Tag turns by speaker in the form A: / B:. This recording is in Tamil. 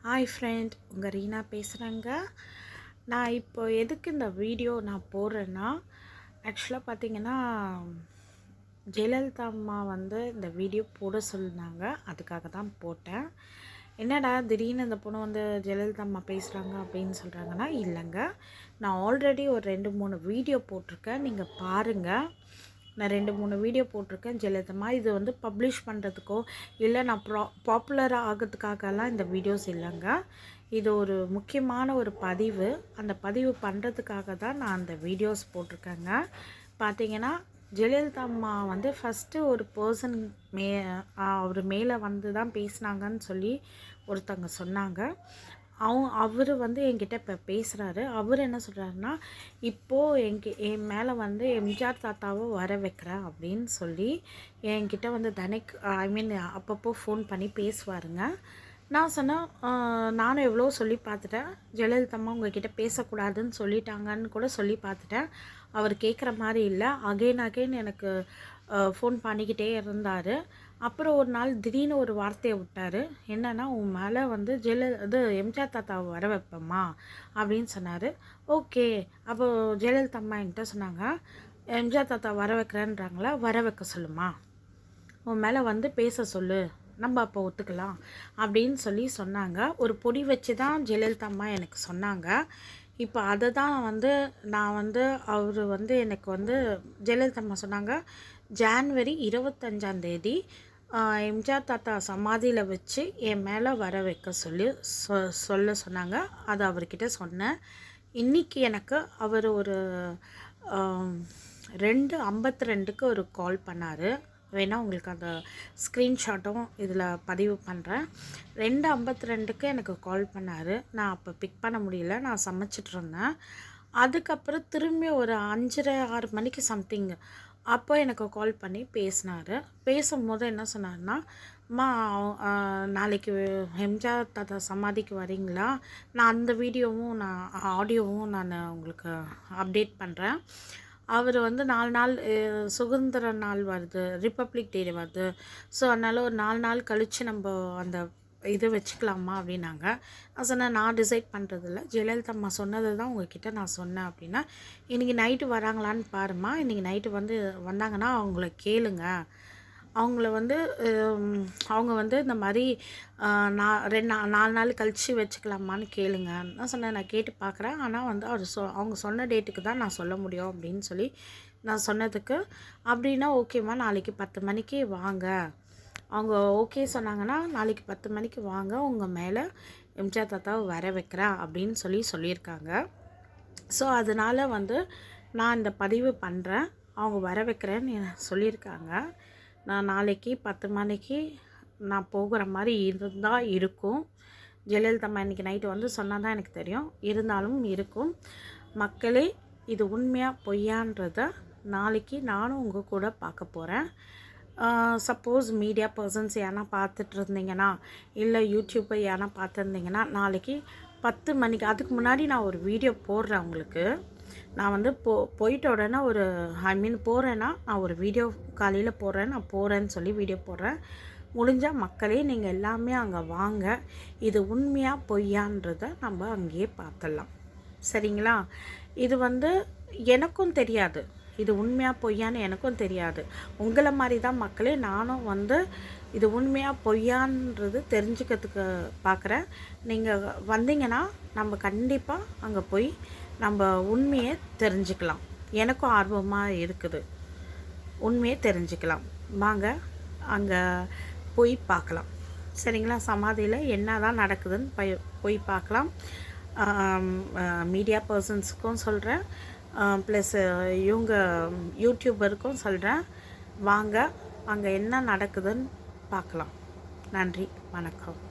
A: ஹாய் ஃப்ரெண்ட், உங்கள் ரீனா பேசுகிறேங்க. நான் இப்போ எதுக்கு இந்த வீடியோ நான் போடுறேன்னா, ஆக்சுவலாக பார்த்தீங்கன்னா ஜெயலலிதா அம்மா இந்த வீடியோ போட சொன்னாங்க. அதுக்காக தான் போட்டேன். என்னடா திடீர்னு இந்த பொண்ணு ஜெயலலிதா அம்மா பேசுகிறாங்க அப்படின்னு சொல்கிறாங்கன்னா, இல்லைங்க, நான் ஆல்ரெடி ஒரு 2-3 வீடியோ போட்டிருக்கேன். நீங்கள் பாருங்கள். நான் 2-3 வீடியோ போட்டிருக்கேன். ஜெயலலிதா இது பப்ளிஷ் பண்ணுறதுக்கோ இல்லை நான் பாப்புலராக ஆகிறதுக்காகலாம் இந்த வீடியோஸ் இல்லைங்க. இது ஒரு முக்கியமான ஒரு பதிவு. அந்த பதிவு பண்ணுறதுக்காக தான் நான் அந்த வீடியோஸ் போட்டிருக்கேங்க. பார்த்தீங்கன்னா ஜெயலலிதா அம்மா ஃபஸ்ட்டு ஒரு பர்சன் அவர் மேலே தான் பேசினாங்கன்னு சொல்லி ஒருத்தவங்க சொன்னாங்க. அவர் என்கிட்ட இப்போ பேசுகிறாரு. அவர் என்ன சொல்கிறாருன்னா, இப்போது என் மேலே எம்ஜிஆர் தாத்தாவை வர வைக்கிறேன் அப்படின்னு சொல்லி என்கிட்ட அப்பப்போ ஃபோன் பண்ணி பேசுவாருங்க. நான் சொன்னேன், நானும் எவ்வளோ சொல்லி பார்த்துட்டேன். ஜெயலலிதா அம்மா உங்ககிட்ட பேசக்கூடாதுன்னு சொல்லிட்டாங்கன்னு கூட சொல்லி பார்த்துட்டேன். அவர் கேட்குற மாதிரி இல்லை. அகைன் எனக்கு ஃபோன் பண்ணிக்கிட்டே இருந்தார். அப்புறம் ஒரு நாள் திடீர்னு ஒரு வார்த்தையை விட்டார். என்னென்னா, உன் மேலே எம்ஜிஆர் தாத்தாவை வர வைப்பேம்மா அப்படின்னு சொன்னார். ஓகே, அப்போது ஜெயலலிதா அம்மா என்கிட்ட சொன்னாங்க, எம்ஜிஆர் தாத்தா வர வைக்கிறேன்றாங்களா, வர வைக்க சொல்லுமா, உன் மேலே பேச சொல்லு, நம்ம அப்போ ஒத்துக்கலாம் அப்படின்னு சொல்லி சொன்னாங்க. ஒரு பொடி வச்சு தான் ஜெயலலிதா அம்மா எனக்கு சொன்னாங்க. இப்போ அதை தான் நான் அவர் எனக்கு ஜெயலலிதா அம்மா சொன்னாங்க, ஜான்வரி 25 எம்ஜிஆர் தாத்தா சமாதியில் வச்சு என் மேலே வர வைக்க சொல்ல சொன்னாங்க. அது அவர்கிட்ட சொன்னேன். இன்றைக்கி எனக்கு அவர் ஒரு 2:52 ஒரு கால் பண்ணார். வேணால் உங்களுக்கு அந்த ஸ்க்ரீன்ஷாட்டும் இதில் பதிவு பண்ணுறேன். 2:52 எனக்கு கால் பண்ணார். நான் அப்போ பிக் பண்ண முடியல, நான் சமைச்சிட்ருந்தேன். அதுக்கப்புறம் திரும்பி ஒரு 5:30-6 மணிக்கு சம்திங் அப்போ எனக்கு கால் பண்ணி பேசினார். பேசும்போது என்ன சொன்னார்னா, அம்மா நாளைக்கு எம்ஜிஆர் தாத்தா சமாதிக்கு வரீங்களா, நான் அந்த வீடியோவும் ஆடியோவும் நான் உங்களுக்கு அப்டேட் பண்ணுறேன். அவர் 4 நாள் சுதந்திர நாள் வருது, ரிப்பப்ளிக் டே வருது. ஸோ அதனால் ஒரு 4 நாள் கழித்து நம்ம அந்த இது வச்சுக்கலாமா அப்படின்னாங்க. நான் சொன்னேன், நான் டிசைட் பண்ணுறதில்ல, ஜெயலலிதா அம்மா சொன்னது தான் உங்ககிட்ட நான் சொன்னேன் அப்படின்னா. இன்றைக்கி நைட்டு வராங்களான்னு பாருமா, இன்றைக்கி நைட்டு வந்தாங்கன்னா அவங்கள கேளுங்க. அவங்கள அவங்க இந்த மாதிரி நான் 4 நாள் கழித்து வச்சுக்கலாமான்னு கேளுங்க. நான் சொன்னேன், நான் கேட்டு பார்க்குறேன். ஆனால் அவர் அவங்க சொன்ன டேட்டுக்கு தான் நான் சொல்ல முடியும் அப்படின்னு சொல்லி நான் சொன்னதுக்கு, அப்படின்னா ஓகேம்மா, நாளைக்கு 10 மணிக்கு வாங்க. அவங்க ஓகே சொன்னாங்கன்னா நாளைக்கு 10 மணிக்கு வாங்க, உங்கள் மேலே எம்ஜிஆர் தாத்தாவை வர வைக்கிறேன் அப்படின்னு சொல்லியிருக்காங்க. ஸோ அதனால் நான் இந்த பதிவு பண்ணுறேன். அவங்க வர வைக்கிறேன்னு சொல்லியிருக்காங்க. நான் நாளைக்கு 10 மணிக்கு நான் போகிற மாதிரி இருக்கும். ஜெயலலிதா அம்மா இன்றைக்கி நைட்டு சொன்னால் தான் எனக்கு தெரியும். இருந்தாலும் இருக்கும். மக்களே, இது உண்மையாக பொய்யான்றதை நாளைக்கு நானும் உங்கள் கூட பார்க்க போகிறேன். சப்போஸ் மீடியா பர்சன்ஸ் யாரா பார்த்துட்டு இருந்தீங்கன்னா, இல்லை யூடியூப்பை யாரா பார்த்துருந்தீங்கன்னா, நாளைக்கு 10 மணிக்கு அதுக்கு முன்னாடி நான் ஒரு வீடியோ போடுறேன் உங்களுக்கு. நான் போயிட்ட உடனே போகிறேன்னா நான் ஒரு வீடியோ காலையில் போடுறேன். நான் போகிறேன்னு சொல்லி வீடியோ போடுறேன். முடிஞ்சால் மக்களே நீங்கள் எல்லாமே அங்கே வாங்க. இது உண்மையாக பொய்யான்றதை நம்ம அங்கேயே பார்த்துடலாம். சரிங்களா? இது எனக்கும் தெரியாது, இது உண்மையாக பொய்யான்னு எனக்கும் தெரியாது. உங்களை மாதிரி தான் மக்களே நானும் இது உண்மையாக பொய்யான்றது தெரிஞ்சுக்கிறதுக்கு பார்க்குறேன். நீங்கள் வந்தீங்கன்னா நம்ம கண்டிப்பாக அங்கே போய் நம்ம உண்மையை தெரிஞ்சுக்கலாம். எனக்கும் ஆர்வமாக இருக்குது, உண்மையை தெரிஞ்சுக்கலாம். வாங்க அங்கே போய் பார்க்கலாம். சரிங்களா? சமாதியில் என்ன தான் நடக்குதுன்னு போய் பார்க்கலாம். மீடியா பர்சன்ஸுக்கும் சொல்கிறேன், ப்ளஸ் இவங்க யூடியூபருக்கும் சொல்கிறேன், வாங்க அங்கே என்ன நடக்குதுன்னு பார்க்கலாம். நன்றி, வணக்கம்.